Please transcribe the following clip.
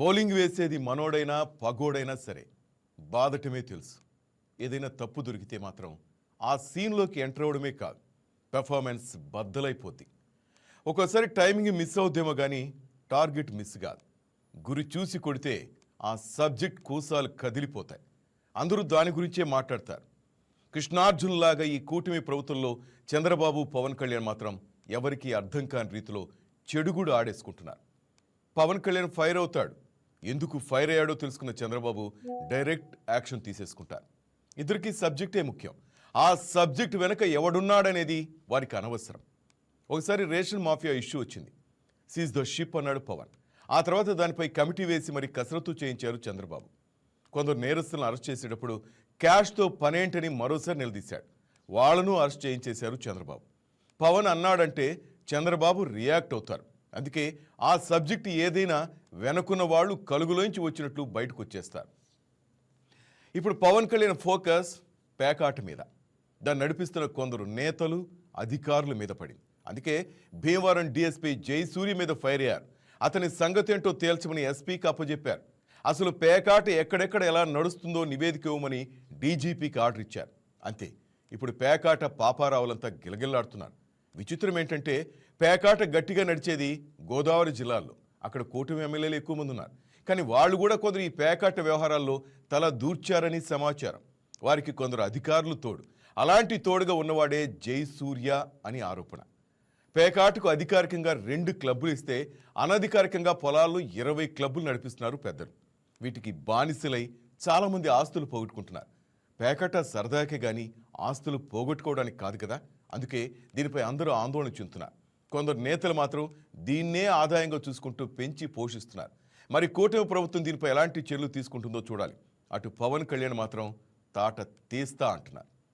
Bowling వేసేది మనోడైనా పగోడైనా సరే బాదటమే తెలుసు. ఏదైనా తప్పు దొరికితే మాత్రం ఆ సీన్లోకి ఎంటర్ అవడమే కాదు, పెర్ఫార్మెన్స్ బద్దలైపోద్ది. ఒక్కోసారి టైమింగ్ మిస్ అవుద్దేమో కానీ టార్గెట్ మిస్ కాదు. గురి చూసి కొడితే ఆ సబ్జెక్ట్ కూసాలు కదిలిపోతాయి. అందరూ దాని గురించే మాట్లాడతారు. కృష్ణార్జునులాగా ఈ కూటమి ప్రభుత్వంలో చంద్రబాబు, పవన్ కళ్యాణ్ మాత్రం ఎవరికీ అర్థం కాని రీతిలో చెడుగుడు ఆడేసుకుంటున్నారు. పవన్ కళ్యాణ్ ఫైర్ అవుతాడు. ఎందుకు ఫైర్ అయ్యాడో తెలుసుకున్న చంద్రబాబు డైరెక్ట్ యాక్షన్ తీసేసుకుంటారు. ఇద్దరికీ సబ్జెక్టే ముఖ్యం. ఆ సబ్జెక్ట్ వెనక ఎవడున్నాడనేది వారికి అనవసరం. ఒకసారి రేషన్ మాఫియా ఇష్యూ వచ్చింది. సీజ్ ద షిప్ అన్నాడు పవన్. ఆ తర్వాత దానిపై కమిటీ వేసి మరి కసరత్తు చేయించారు చంద్రబాబు. కొందరు నేరస్తులను అరెస్ట్ చేసేటప్పుడు క్యాష్తో పనేంటని మరోసారి నిలదీశాడు. వాళ్లను అరెస్ట్ చేయించేశారు చంద్రబాబు. పవన్ అన్నాడంటే చంద్రబాబు రియాక్ట్ అవుతారు. అందుకే ఆ సబ్జెక్ట్ ఏదైనా వెనుకున్న వాళ్ళు కలుగులోంచి వచ్చినట్లు బయటకు వచ్చేస్తారు. ఇప్పుడు పవన్ కళ్యాణ్ ఫోకస్ పేకాట మీద, దాన్ని నడిపిస్తున్న కొందరు నేతలు, అధికారుల మీద పడింది. అందుకే భీమవరం డీఎస్పీ జయసూర్య మీద ఫైర్ అయ్యారు. అతని సంగతి ఏంటో తేల్చమని ఎస్పీకి అప్పచెప్పారు. అసలు పేకాట ఎక్కడెక్కడ ఎలా నడుస్తుందో నివేదిక ఇవ్వమని డీజీపీకి ఆర్డర్ ఇచ్చారు. అంతే, ఇప్పుడు పేకాట పాపారావులంతా గిలగిల్లాడుతున్నారు. విచిత్రం ఏంటంటే పేకాట గట్టిగా నడిచేది గోదావరి జిల్లాల్లో. అక్కడ కూటమి ఎమ్మెల్యేలు ఎక్కువ మంది ఉన్నారు. కానీ వాళ్ళు కూడా కొందరు ఈ పేకాట వ్యవహారాల్లో తల దూర్చారని సమాచారం. వారికి కొందరు అధికారులు తోడు. అలాంటి తోడుగా ఉన్నవాడే జయసూర్య అని ఆరోపణ. పేకాటకు అధికారికంగా 2 క్లబ్బులు ఇస్తే అనధికారికంగా పొలాల్లో 20 క్లబ్బులు నడిపిస్తున్నారు పెద్దలు. వీటికి బానిసలై చాలామంది ఆస్తులు పోగొట్టుకుంటున్నారు. పేకాట సరదాకే కానీ ఆస్తులు పోగొట్టుకోవడానికి కాదు కదా. అందుకే దీనిపై అందరూ ఆందోళన చెందుతున్నారు. కొందరు నేతలు మాత్రం దీన్నే ఆదాయంగా చూసుకుంటూ పెంచి పోషిస్తున్నారు. మరి కూటమి ప్రభుత్వం దీనిపై ఎలాంటి చర్యలు తీసుకుంటుందో చూడాలి. అటు పవన్ కళ్యాణ్ మాత్రం తాట తీస్తా అంటున్నారు.